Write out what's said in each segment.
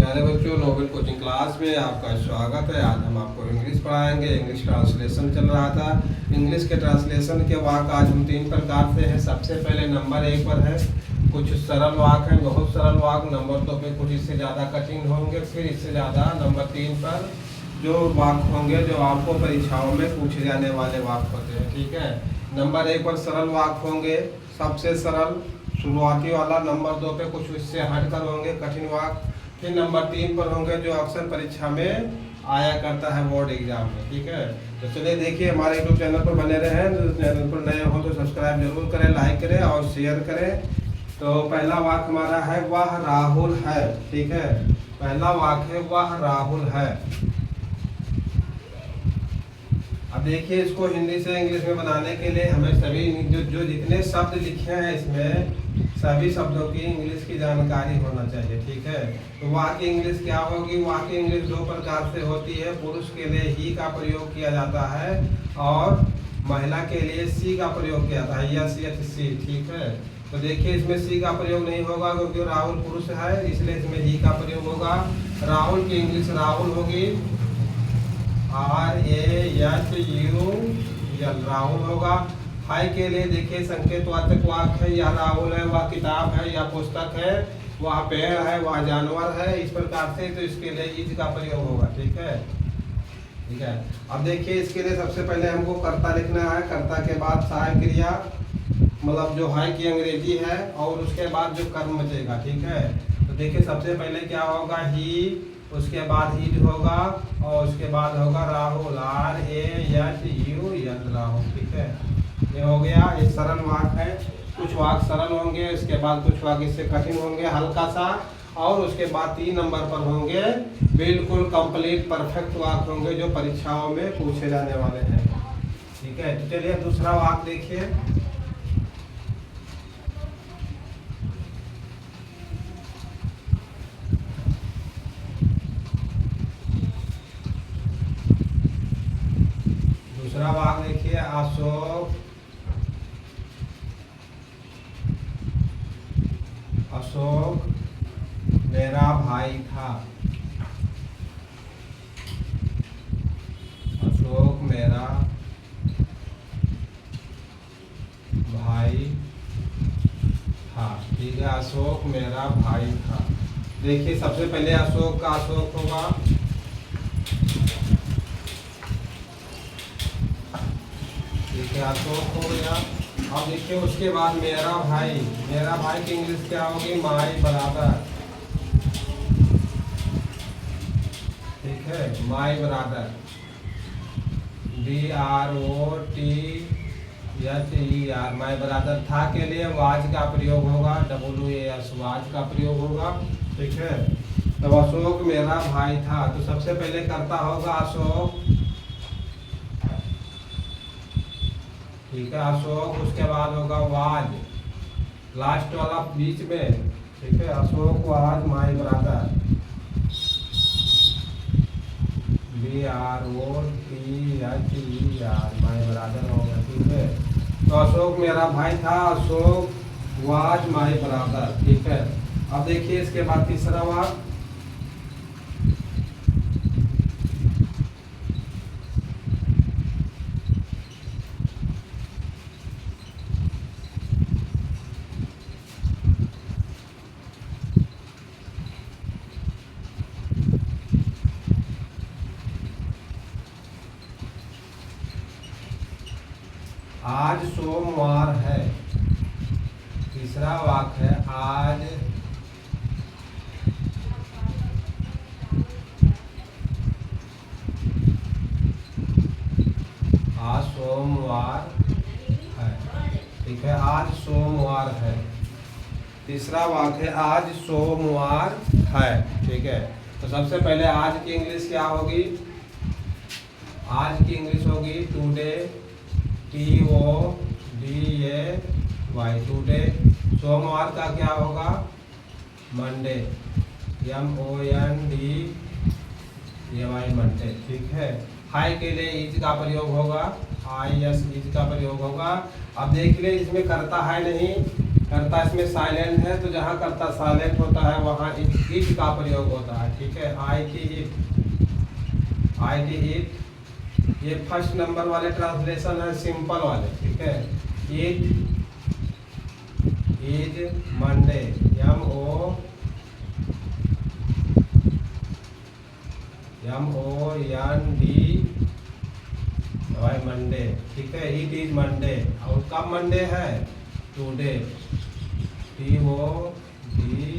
प्यारे बच्चों, Nobel coaching class में आपका स्वागत है। आज हम आपको इंग्लिश पढ़ाएंगे। इंग्लिश ट्रांसलेशन चल रहा था। इंग्लिश के ट्रांसलेशन के वाक्य आज हम 3 प्रकार से हैं। सबसे पहले नंबर 1 पर है कुछ सरल वाक्य हैं, बहुत सरल वाक्य। नंबर 2 पे कुछ इससे ज़्यादा कठिन होंगे, फिर इससे ज़्यादा नंबर 3 पर जो वाक्य होंगे जो आपको परीक्षाओं में पूछे जाने वाले वाक्य होते हैं। ठीक है, नंबर 1 पर सरल वाक्य होंगे, सबसे सरल शुरुआती वाला। नंबर 2 पे कुछ इससे हटकर होंगे कठिन वाक्य। फिर नंबर 3 पर होंगे जो अक्सर परीक्षा में आया करता है बोर्ड एग्जाम में। ठीक है, तो चलिए देखिए, हमारे यूट्यूब चैनल पर बने रहें। तो चैनल पर नए हो तो सब्सक्राइब जरूर करें, लाइक करें और शेयर करें। तो पहला वाक्य हमारा है वह राहुल है। ठीक है, पहला वाक्य है वह राहुल है। अब देखिए, इसको हिंदी से इंग्लिश में बनाने के लिए हमें सभी जो जितने शब्द लिखे हैं इसमें सभी शब्दों की इंग्लिश की जानकारी होना चाहिए। ठीक है, तो वहाँ की इंग्लिश क्या होगी? वहाँ की इंग्लिश 2 प्रकार से होती है। पुरुष के लिए ही का प्रयोग किया जाता है और महिला के लिए सी का प्रयोग किया जाता है, यस यस सी। ठीक है, तो देखिए इसमें सी का प्रयोग नहीं होगा क्योंकि राहुल पुरुष है, इसलिए इसमें ही का प्रयोग होगा। राहुल की इंग्लिश राहुल होगी, RAHUL राहुल होगा। हाय के लिए देखिए संकेतवाचक वाक्य है, यह राहुल है, वह किताब है, यह पुस्तक है, वह पेड़ है, वह जानवर है, इस प्रकार से। तो इसके लिए इज का प्रयोग होगा। ठीक है, ठीक है। अब देखिए इसके लिए सबसे पहले हमको कर्ता लिखना है। कर्ता के बाद सहायक क्रिया, मतलब जो हाय की अंग्रेजी है, और उसके बाद जो कर्म बचेगा। ठीक है, तो देखिए सबसे पहले क्या होगा? ही, उसके बाद हिज होगा और उसके बाद होगा राहुल, RAHUL राहुल। ठीक है, ये हो गया। ये सरल वाक्य है। कुछ वाक्य सरल होंगे, इसके बाद कुछ वाक्य इससे कठिन होंगे हल्का सा, और उसके बाद 3 नंबर पर होंगे बिल्कुल कंप्लीट परफेक्ट वाक्य होंगे जो परीक्षाओं में पूछे जाने वाले हैं। ठीक है, तो चलिए दूसरा वाक्य देखिए। दूसरा वाक्य देखिए, अशोक मेरा भाई था। अशोक मेरा भाई था। ठीक है, अशोक मेरा भाई था। देखिए सबसे पहले अशोक का अशोक होगा, ठीक है, अशोक हो गया। अब देखिए उसके बाद मेरा भाई, मेरा भाई की इंग्लिश क्या होगी? My brother. ठीक है, my brother, BROTHER, my brother. था के लिए वाज का प्रयोग होगा, WAS वाज का प्रयोग होगा। ठीक है, तो अशोक मेरा भाई था। तो सबसे पहले करता होगा अशोक। ठीक है, अशोक, उसके बाद होगा वाज, लास्ट वाला बीच में। ठीक है, Ashok was my brother, BROTHER my brother होगा। ठीक है, तो अशोक मेरा भाई था, अशोक वाज माई ब्रदर। ठीक है, अब देखिए इसके बाद तीसरा वाक्य। आज सोमवार है। तीसरा वाक्य है आज सोमवार है। ठीक है, आज सोमवार है। तीसरा वाक्य है आज सोमवार है। ठीक है, तो सबसे पहले आज की इंग्लिश क्या होगी? आज की इंग्लिश होगी टुडे, TODAY, टुडे। सोमवार का क्या होगा? Monday, MONDAY, Monday. ठीक है, हाई के लिए इज का प्रयोग होगा, IS इज का प्रयोग होगा। अब देख ले इसमें करता है नहीं, कर्ता इसमें साइलेंट है, तो जहाँ कर्ता साइलेंट होता है वहाँ इट का प्रयोग होता है। ठीक है, आई टी इट ये फर्स्ट नंबर वाले ट्रांसलेशन है, सिंपल वाले। ठीक है, it is Monday, MONDY Monday. ठीक है, इट इज मंडे। और कब मंडे है? Today, TODY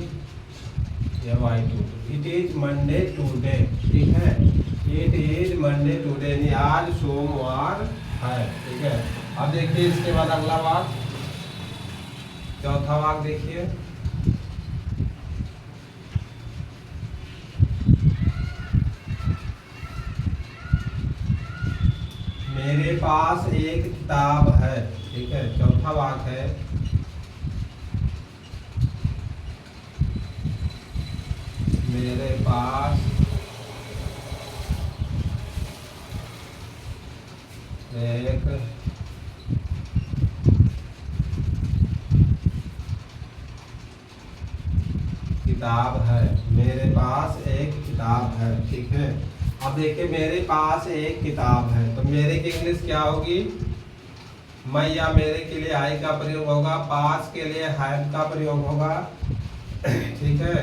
it is Monday today. ठीक है, इट इज मंडे टुडे, यानी आज सोमवार है। ठीक है, अब देखिए इसके बाद अगला वाक्य, चौथा वाक्य देखिए। मेरे पास एक किताब है। ठीक है, चौथा वाक्य है, मेरे पास एक किताब है। मेरे पास एक किताब है। ठीक है, अब देखिए मेरे पास एक किताब है, तो मेरे की इंग्लिश क्या होगी? मैं या मेरे के लिए आई का प्रयोग होगा, पास के लिए हैव का प्रयोग होगा। ठीक है,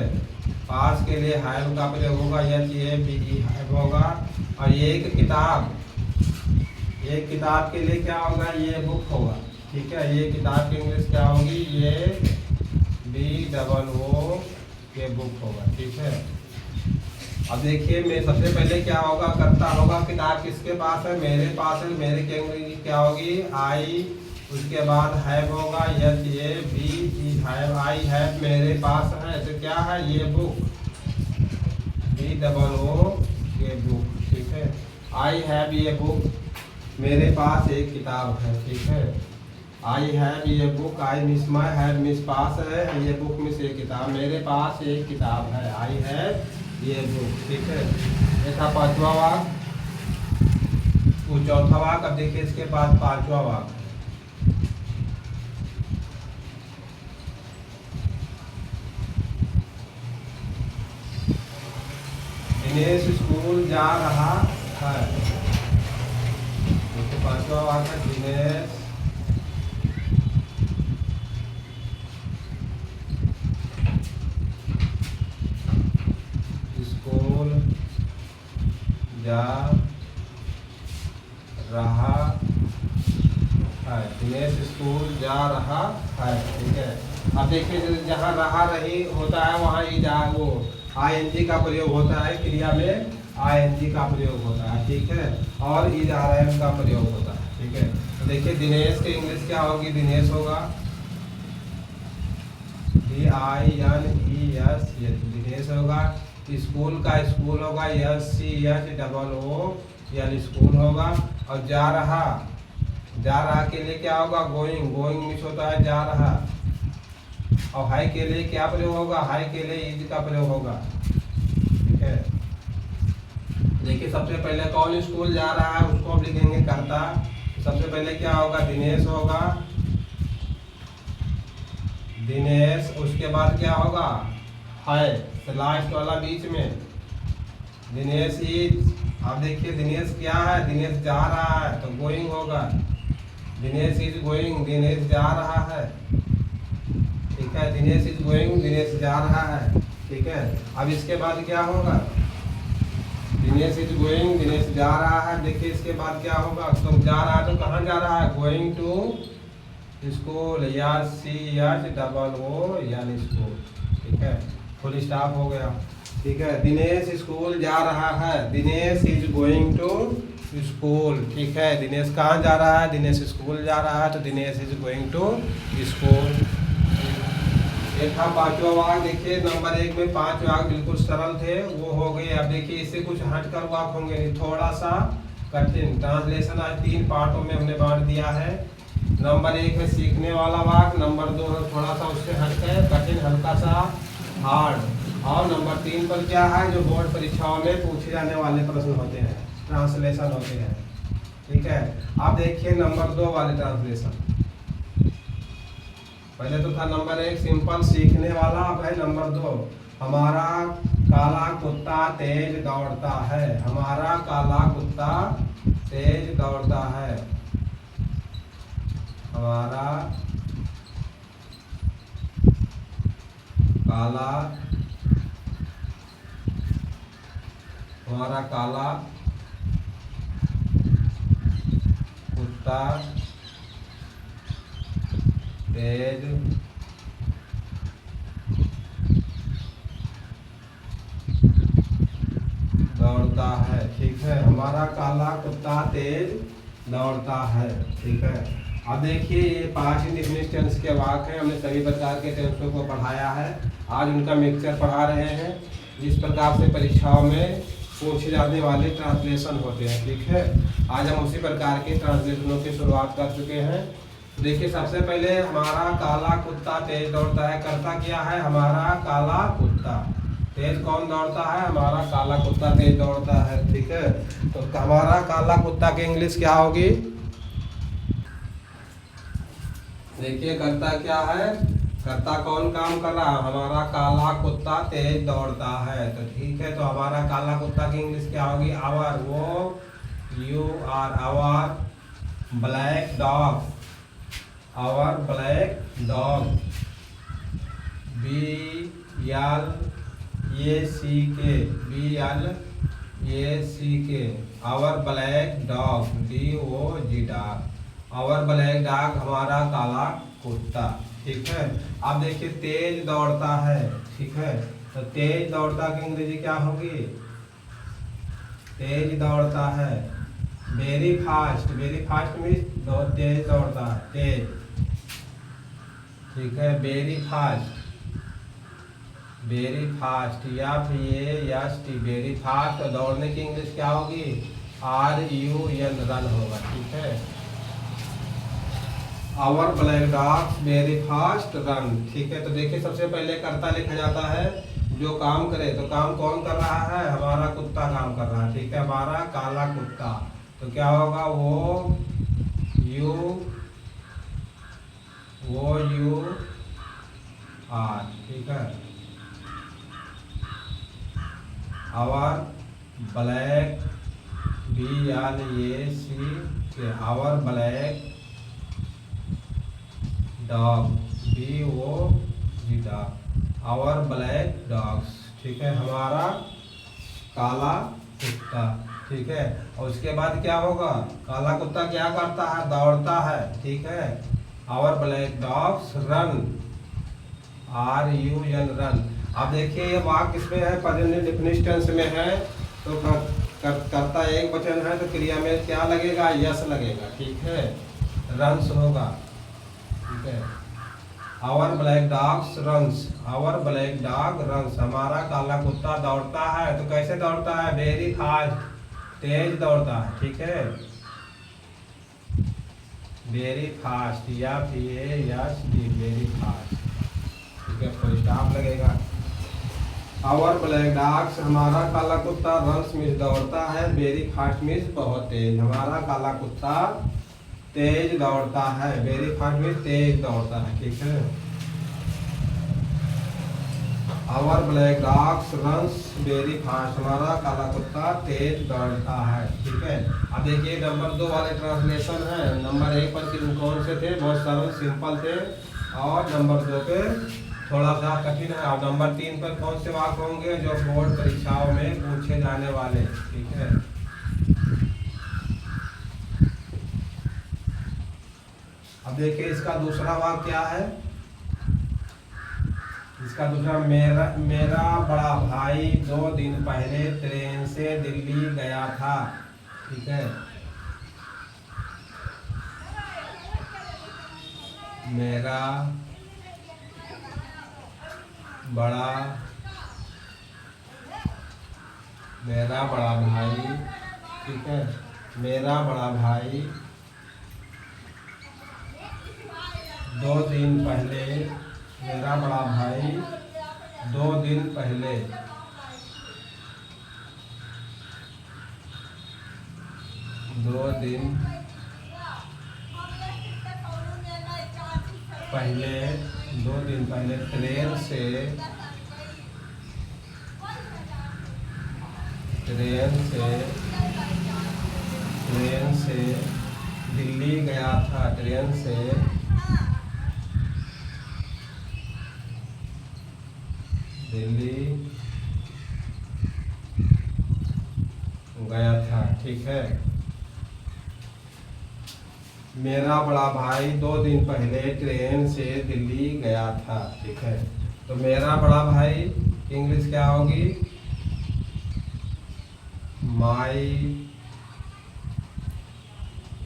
पास के लिए हैव का प्रयोग होगा, HAVE हैव होगा। और एक किताब के लिए क्या होगा? ये बुक होगा। ठीक है, ये किताब की इंग्लिश क्या होगी? ये BOO के बुक होगा। ठीक है, अब देखिए मैं सबसे पहले क्या होगा? कर्ता होगा, किताब किसके पास है? मेरे पास है। मेरे के इंग्लिश क्या होगी? आई। उसके बाद हैव होगा, HAVE हैव, आई हैव मेरे पास है, तो क्या है? ये बुक, BOO के बुक। ठीक है, आई हैव ये बुक, मेरे पास एक किताब है। ठीक है, आई हैव ये book, I miss my have miss pass है, ये बुक मिस ये किताब, मेरे पास एक किताब है, आई हैव ये बुक। ठीक है, ये था पांचवा वाक्य, वो चौथा वाक्य। अब देखिए इसके बाद पांचवा वाक्य, दिनेश स्कूल जा रहा है। देखिए पांचवा वाक्य, दिनेश स्कूल जा रहा है। दिनेश स्कूल जा रहा है। ठीक है, अब देखिए जहाँ रहा रही होता है वहाँ ही जा वो ING का प्रयोग होता है, क्रिया में ING का प्रयोग होता है। ठीक है, और IRM का प्रयोग होता है। ठीक है, तो देखिए दिनेश की इंग्लिश क्या होगी? दिनेश होगा DINES, दिनेश होगा। स्कूल का स्कूल होगा, SCHOOL स्कूल होगा। और जा रहा के लिए क्या होगा? गोइंग, गोइंग मिस होता है, जा रहा। और हाई के लिए क्या प्रयोग होगा? हाई के लिए इज का प्रयोग होगा। ठीक है, देखिए सबसे पहले कौन स्कूल जा रहा है उसको हम लिखेंगे कर्ता। सबसे पहले क्या होगा? दिनेश होगा, दिनेश। उसके बाद क्या होगा? है, लास्ट वाला बीच में दिनेश इज। अब देखिए दिनेश क्या है? दिनेश जा रहा है, तो गोइंग होगा, दिनेश इज गोइंग, दिनेश जा रहा है। ठीक है, दिनेश इज गोइंग, दिनेश जा रहा है। ठीक है, अब इसके बाद क्या होगा? दिनेश इज गोइंग, दिनेश जा रहा है। देखिए इसके बाद क्या होगा? तो जा रहा है तो कहाँ जा रहा है? Going to school, SCHOOL school. ठीक है, फुल स्टॉप हो गया। ठीक है, दिनेश स्कूल जा रहा है, Dinesh is going to school. ठीक है, दिनेश कहाँ जा रहा है? दिनेश स्कूल जा रहा है, तो Dinesh is going to school. एक था पांचवा वाक्य। देखिए नंबर 1 में 5 वाक्य बिल्कुल सरल थे, वो हो गए। अब देखिए इससे कुछ हटकर वाक्य होंगे, थोड़ा सा कठिन। ट्रांसलेशन आज 3 पार्टों में हमने बांट दिया है। नंबर 1 है सीखने वाला वाक्य, नंबर 2 है थोड़ा सा उससे हटकर कठिन, हल्का सा हार्ड, और नंबर 3 पर क्या है? जो बोर्ड परीक्षाओं में पूछे जाने वाले प्रश्न होते हैं, ट्रांसलेशन होते हैं। ठीक है, अब देखिए नंबर 2 वाले ट्रांसलेशन। पहले तो था नंबर 1 सिंपल सीखने वाला, अब है नंबर 2। हमारा काला कुत्ता तेज दौड़ता है। हमारा काला कुत्ता तेज दौड़ता है। हमारा काला कुत्ता तेज दौड़ता है। ठीक है, हमारा काला कुत्ता तेज दौड़ता है। ठीक है, अब देखिए ये 5 इंडिफिनिट टेंस के वाक्य हैं। हमने सभी प्रकार के टेंसों को पढ़ाया है, आज उनका मिक्सचर पढ़ा रहे हैं, जिस प्रकार से परीक्षाओं में पूछे जाने वाले ट्रांसलेशन होते हैं। ठीक है, आज हम उसी प्रकार के ट्रांसलेशनों की शुरुआत कर चुके हैं। देखिए सबसे पहले हमारा काला कुत्ता तेज दौड़ता है, करता क्या है? हमारा काला कुत्ता तेज कौन दौड़ता है? हमारा काला कुत्ता तेज दौड़ता है। ठीक है, तो हमारा काला कुत्ता की इंग्लिश क्या होगी? देखिए करता क्या है, करता कौन काम कर रहा है? हमारा काला कुत्ता तेज दौड़ता है। तो ठीक है, तो हमारा काला कुत्ता की इंग्लिश क्या होगी? आवर, वो you are, our black dog, our black dog, B L A C K, B L A C K, our black dog, D O G dog, our black dog हमारा काला कुत्ता। ठीक है, अब देखिए तेज दौड़ता है। ठीक है, तो तेज दौड़ता की अंग्रेजी क्या होगी? तेज दौड़ता है, very fast, very fast means बहुत तेज दौड़ता है, तेज। ठीक है, वेरी फास्ट, वेरी फास्ट, या फिर ये यस टी, वेरी फास्ट। तो दौड़ने की इंग्लिश क्या होगी? आर यू एन, रन होगा। ठीक है, our black dogs very fast run. ठीक है, तो देखिए सबसे पहले कर्ता लिखा जाता है, जो काम करे। तो काम कौन कर रहा है? हमारा कुत्ता काम कर रहा है। ठीक है, हमारा काला कुत्ता, तो क्या होगा? वो यू आर। ठीक है, our black, B L A C K, our black dog, D O G dog, our black dogs. ठीक है, हमारा काला कुत्ता। ठीक है, और उसके बाद क्या होगा? काला कुत्ता क्या करता है? दौड़ता है। ठीक है, our black dogs run, R U N, run. अब देखिए ये वाक्य किसमें है? प्रेजेंट इंडेफिनिट टेंस में है। तो करता एक वचन है, तो क्रिया में क्या लगेगा? यस लगेगा। ठीक है, रन्स होगा। ठीक है, our black dogs runs, our black dog runs, हमारा काला कुत्ता दौड़ता है। तो कैसे दौड़ता है? वेरी फास्ट, तेज दौड़ता है। ठीक है, वेरी फास्ट, या फिर यस डी, वेरी फास्ट। ठीक है, फुल स्टॉप लगेगा। आवर ब्लैक डॉग्स हमारा काला कुत्ता रन्स मीन्स दौड़ता है, वेरी फास्ट मीन्स बहुत तेज। हमारा काला कुत्ता तेज दौड़ता है, वेरी फास्ट मीन्स तेज दौड़ता है। ठीक है, our black dogs runs very fast, हमारा काला कुत्ता तेज दौड़ता है। ठीक है, अब देखिए नंबर 2 वाले ट्रांसलेशन है। नंबर 1 पर कौन से थे? बहुत सरल सिंपल थे, और नंबर 2 पे थोड़ा सा कठिन है। और नंबर 3 पर कौन से वाक्य होंगे जो बोर्ड परीक्षाओं में पूछे जाने वाले? ठीक है, अब देखिए इसका दूसरा वाक्य क्या है? इसका दूसरा, मेरा बड़ा भाई 2 दिन पहले ट्रेन से दिल्ली गया था। ठीक है, मेरा बड़ा भाई, ठीक है, मेरा बड़ा भाई 2 दिन पहले, मेरा बड़ा भाई 2 दिन पहले पहले 2 दिन पहले ट्रेन से दिल्ली गया था। ट्रेन से दिल्ली गया था। ठीक है। मेरा बड़ा भाई 2 दिन पहले ट्रेन से दिल्ली गया था। ठीक है। तो मेरा बड़ा भाई इंग्लिश क्या होगी? माई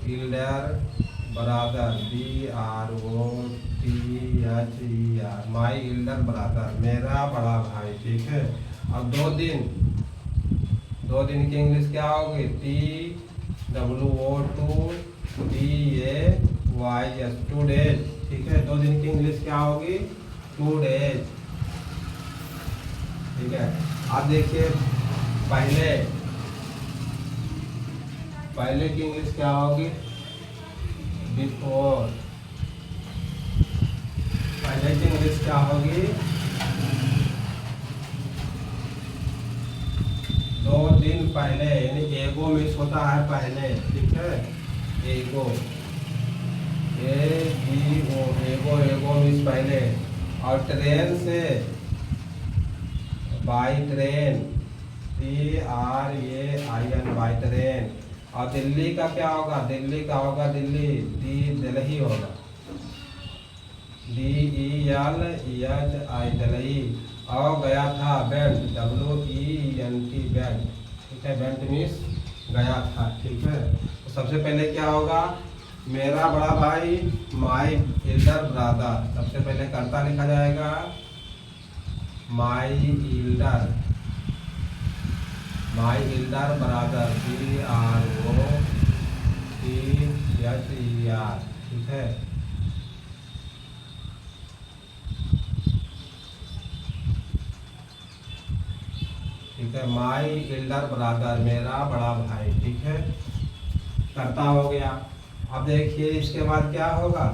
इल्डर ब्रदर, BROTHER, माई इल्डर ब्रदर, मेरा बड़ा भाई। ठीक है। अब 2 दिन की इंग्लिश क्या होगी? TWO2DAYS, 2 days. ठीक है। 2 दिन की इंग्लिश क्या होगी? 2 डेज। ठीक है। अब देखिए पहले की इंग्लिश क्या होगी? बिफोर। पहले की इंग्लिश क्या होगी? 2 दिन पहले, यानी एगो मिस होता है पहले। ठीक है। एगो, एगो मिस पहले। और ट्रेन से by train, TRAIN, by train. और दिल्ली का क्या होगा? दिल्ली का होगा दिल्ली होगा, DELEHI, दिल्ली। और गया था बेंट, WENT, बेंट। ठीक है। बेंट मीन्स गया था। ठीक है। तो सबसे पहले क्या होगा? मेरा बड़ा भाई, माई इल्डर ब्रदर। सबसे पहले कर्ता लिखा जाएगा माई इल्डर ब्रदर, BROTHER। ठीक है। ठीक है। माई इल्डर ब्रदर, मेरा बड़ा भाई। ठीक है। कर्ता हो गया। अब देखिए इसके बाद क्या होगा?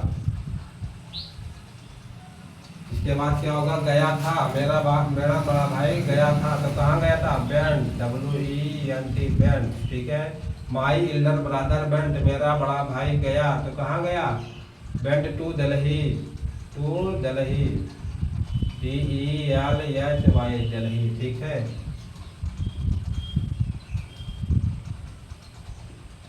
इसके बाद क्या होगा? गया था। मेरा बड़ा भाई गया था। तो कहाँ गया था? Bent, WENT, bent. ठीक है। माई इल्डर ब्रदर बेंट, मेरा बड़ा भाई गया। तो कहाँ गया? Went to Delhi, DELEHI, Delhi. ठीक है।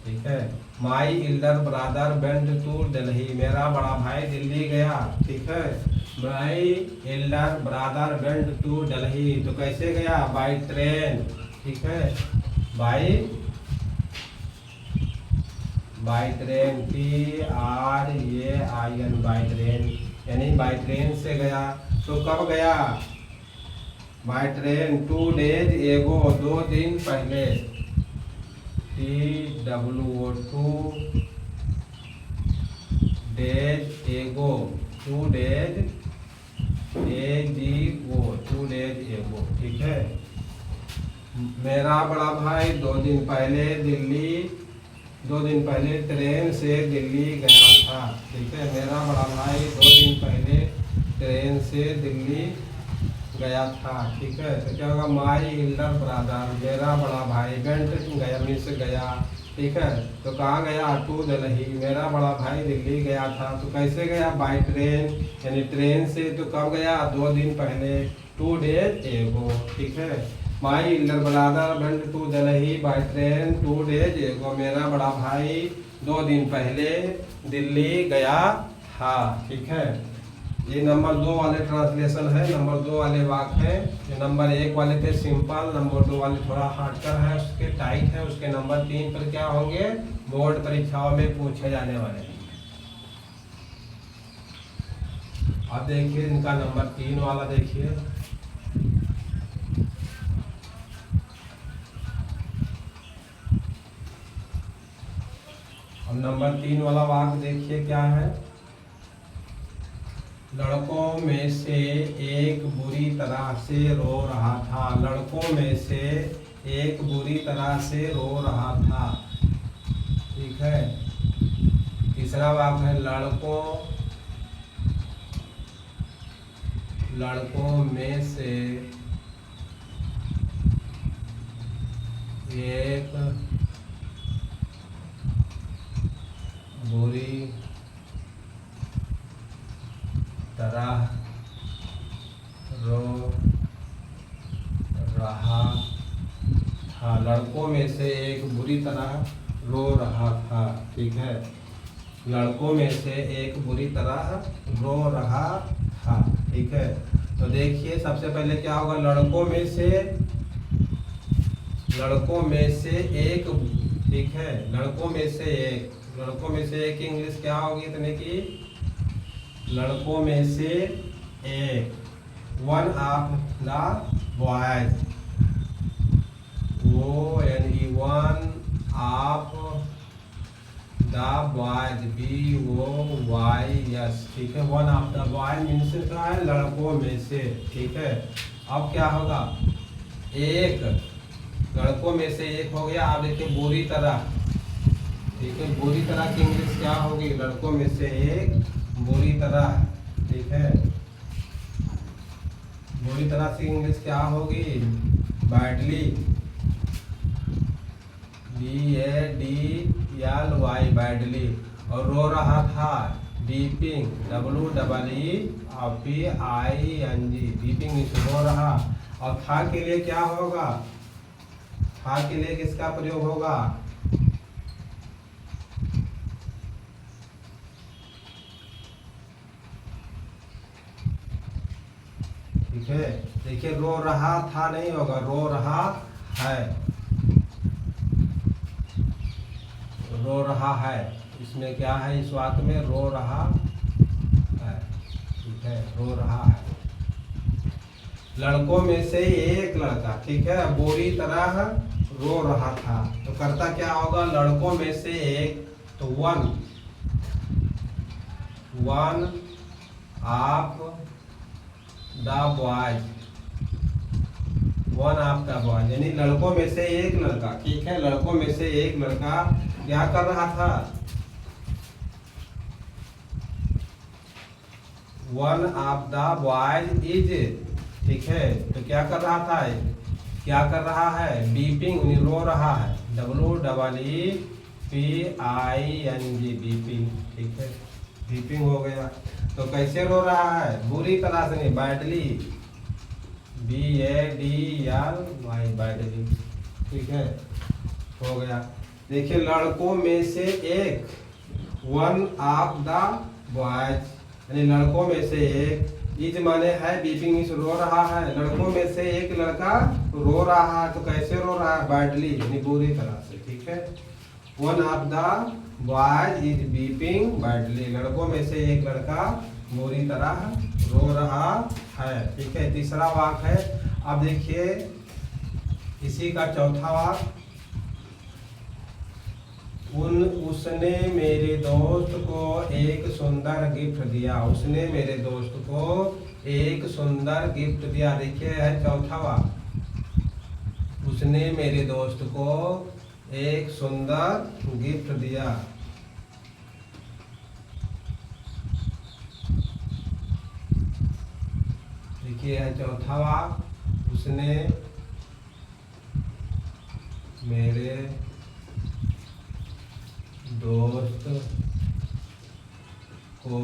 ठीक है। My elder brother went to Delhi, मेरा बड़ा भाई दिल्ली गया। ठीक है। My elder brother went to Delhi, तो कैसे गया? By train. ठीक है। By train, TRAIN, by train, यानी बाई ट्रेन से गया। तो कब गया? बाई ट्रेन 2 डेज एगो, 2 दिन पहले, TWO2 डेज एगो, 2 डेज AGO, 2 डेज एगो। ठीक है। मेरा बड़ा भाई 2 दिन पहले ट्रेन से दिल्ली गया था। ठीक है। मेरा बड़ा भाई 2 दिन पहले ट्रेन से दिल्ली गया था। ठीक है। तो क्या होगा? माई इल्डर ब्रदर, मेरा बड़ा भाई, बेंट गया मीन्स गया। ठीक है। तो कहाँ गया? टू दिल्ली, मेरा बड़ा भाई दिल्ली गया था। तो कैसे गया? बाई ट्रेन, यानी ट्रेन से। तो कब गया? 2 दिन पहले, 2 डेज एगो। ठीक है। My elder brother went to Delhi by train 2 days ago, मेरा बड़ा भाई 2 दिन पहले दिल्ली गया था। ठीक है। ये नंबर 2 वाले ट्रांसलेशन है। नंबर 2 वाले वाक्य हैं। जो नंबर 1 वाले थे सिंपल, नंबर 2 वाले थोड़ा हार्डकर है, उसके टाइट है। उसके नंबर 3 पर क्या होंगे? बोर्ड परीक्षाओं में पूछे जाने वाले। अब देखिए इनका नंबर 3 वाला देखिए। अब नंबर 3 वाला वाक्य देखिए क्या है? लड़कों में से एक बुरी तरह से रो रहा था। लड़कों में से एक बुरी तरह से रो रहा था। ठीक है। तीसरा वाक्य है लड़कों लड़कों में से एक बुरी तरह रो रहा था। लड़कों में से एक बुरी तरह रो रहा था। ठीक है, लड़कों में से एक बुरी तरह रो रहा था। ठीक है, तो देखिए सबसे पहले क्या होगा, लड़कों में से एक। ठीक है, लड़कों में से एक की इंग्लिश क्या होगी इतने की, लड़कों में से एक, one of the boys, one of the boys, BOYS। ठीक है, one of the boys means क्या है, लड़कों में से। ठीक है, अब क्या होगा, एक लड़कों में से एक हो गया। आप देखिए बुरी तरह। ठीक है, बुरी तरह की इंग्लिश क्या होगी, लड़कों में से एक बुरी तरह। ठीक है, बुरी तरह से इंग्लिश क्या होगी, बैडली, BADLY, बैडली। और रो रहा था, वीपिंग, WEEPING, वीपिंग मीन्स रो रहा। और था के लिए क्या होगा, था के लिए किसका प्रयोग होगा, ठीक है। देखिए रो रहा था नहीं होगा, रो रहा है, रो रहा है। इसमें क्या है, इस वाक्य में रो रहा है। ठीक है, रो रहा है। लड़कों में से एक लड़का, ठीक है, बुरी तरह रो रहा था। तो करता क्या होगा, लड़कों में से एक, तो one of the boys, one of the boys, यानी लड़कों में से एक लड़का। ठीक है, लड़कों में से एक लड़का क्या कर रहा था, one of the boys is, ठीक है, तो क्या कर रहा था, क्या कर रहा है, बीपिंग, रो रहा है, WEEPING, बीपिंग। ठीक है, बीपिंग हो गया। तो कैसे रो रहा है, बुरी तरह से नहीं, बैडली, BADLY, बैडली। ठीक है, हो गया। देखिए लड़कों में से एक, वन ऑफ द बॉयज, यानी लड़कों में से एक, इज माने है, बीपिंग इस रो रहा है। लड़कों में से एक लड़का रो रहा है, तो कैसे रो रहा है, बैडली, यानी बुरी तरह से। ठीक है, one of the boys is beeping badly, लड़कों में से एक लड़का बुरी तरह रो रहा है। ठीक है, तीसरा वाक्य है। अब देखिए इसी का चौथा वाक्य, उसने मेरे दोस्त को एक सुंदर गिफ्ट दिया, उसने मेरे दोस्त को एक सुंदर गिफ्ट दिया। देखिए है चौथा वाक्य, उसने मेरे दोस्त को एक सुंदर गिफ्ट दिया। देखिए है चौथा वाक्य, उसने मेरे दोस्त को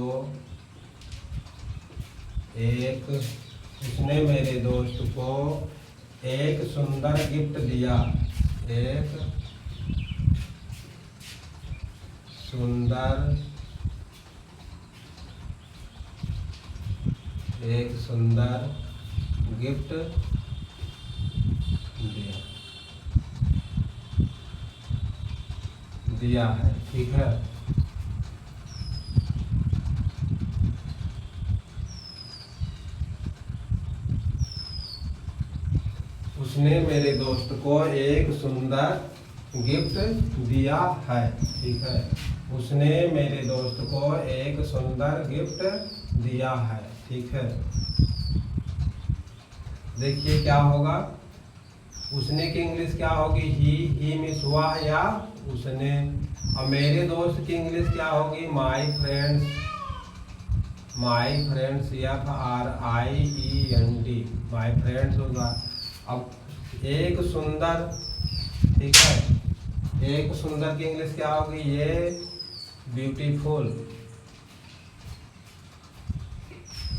एक, उसने मेरे दोस्त को एक सुंदर गिफ्ट दिया, एक सुंदर गिफ्ट दिया है। ठीक है, उसने मेरे दोस्त को एक सुंदर गिफ्ट दिया है। ठीक है, उसने मेरे दोस्त को एक सुंदर गिफ्ट दिया है। ठीक है, देखिए क्या होगा, उसने की इंग्लिश क्या होगी, ही मिस हुआ या उसने। और मेरे दोस्त की इंग्लिश क्या होगी, my friends, my friends, FRIEND, my friends होगा। अब एक सुंदर, ठीक है, एक सुंदर की इंग्लिश क्या होगी? ये ब्यूटीफुल,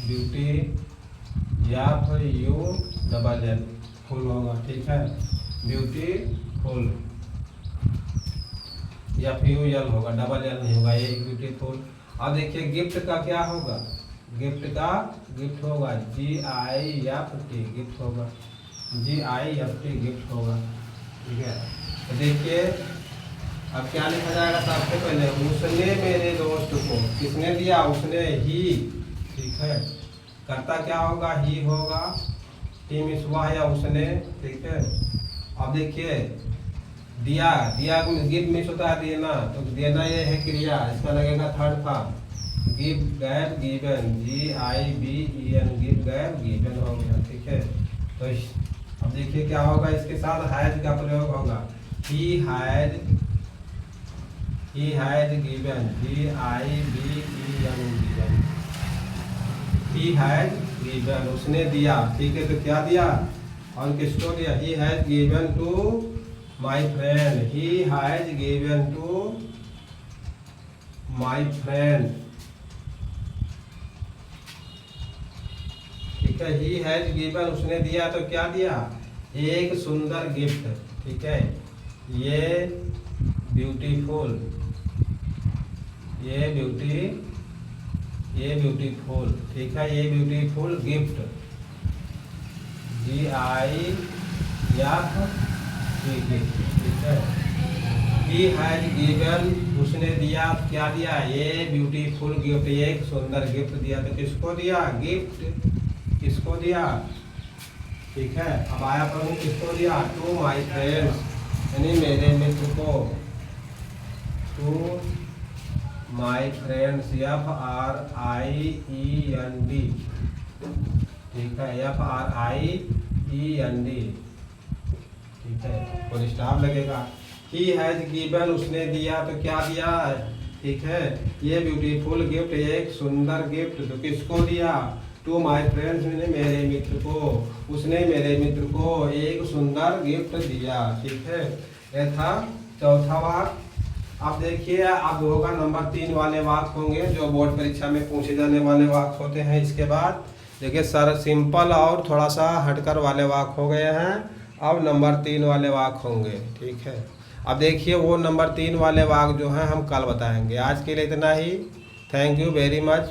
ब्यूटी या फिर ULL फुल होगा, ठीक है, ब्यूटीफुल या FUL होगा, DLL नहीं होगा, ये ब्यूटीफुल। अब देखिए गिफ्ट का क्या होगा? गिफ्ट का गिफ्ट होगा GIFT, गिफ्ट होगा GIFT, गिफ्ट होगा, ठीक है। तो देखिए अब क्या लिखा जाएगा? सबसे पहले उसने मेरे दोस्त को, किसने दिया? उसने, ही, ठीक है। करता क्या होगा? ही होगा, ही मिस हुआ या उसने, ठीक है। अब देखिए दिया, दिया गिव मिस होता है देना, तो देना ये है क्रिया, इसका लगेगा third form, give gave given, GIVEN, give gave given हो गया, ठीक है। तो अब देखिए क्या होगा? इसके साथ हैज का प्रयोग होगा, ही has given, GIVEN, given, he has given, उसने दिया, ठीक है। तो क्या दिया और किसको दिया? He has given to my friend, he has given to my friend, ठीक है। ही हैज गिवन, उसने दिया, तो क्या दिया? एक सुंदर गिफ्ट, ठीक है। ये ब्यूटीफुल, ये ब्यूटीफुल, ठीक है, ये ब्यूटीफुल गिफ्ट, GIF, ठीक है। ही हैज गिवन, उसने दिया, क्या दिया? ये ब्यूटीफुल गिफ्ट, एक सुंदर गिफ्ट दिया, तो किसको दिया? गिफ्ट किसको दिया, ठीक है। अब आया प्रभु किसको दिया? टू माई फ्रेंड्स, यानी मेरे मित्र को, टू माई फ्रेंड्स, FRIEND, ठीक है, FRIEND, ठीक है, फुल स्टॉप लगेगा। ही हैज गिवन, उसने दिया, तो क्या दिया? ठीक है, ये ब्यूटीफुल गिफ्ट, एक सुंदर गिफ्ट, तो किसको दिया? टू माई फ्रेंड्स, मेरे मित्र को, उसने मेरे मित्र को एक सुंदर गिफ्ट दिया, ठीक है। यह था चौथा वाक्य। अब देखिए अब होगा नंबर 3 वाले वाक्य होंगे, जो बोर्ड परीक्षा में पूछे जाने वाले वाक्य होते हैं। इसके बाद देखिए सर सिंपल और थोड़ा सा हटकर वाले वाक्य हो गए हैं, अब नंबर 3 वाले वाक्य होंगे, ठीक है। अब देखिए वो नंबर 3 वाले वाक्य जो हैं हम कल बताएंगे। आज के लिए इतना ही। Thank you very much.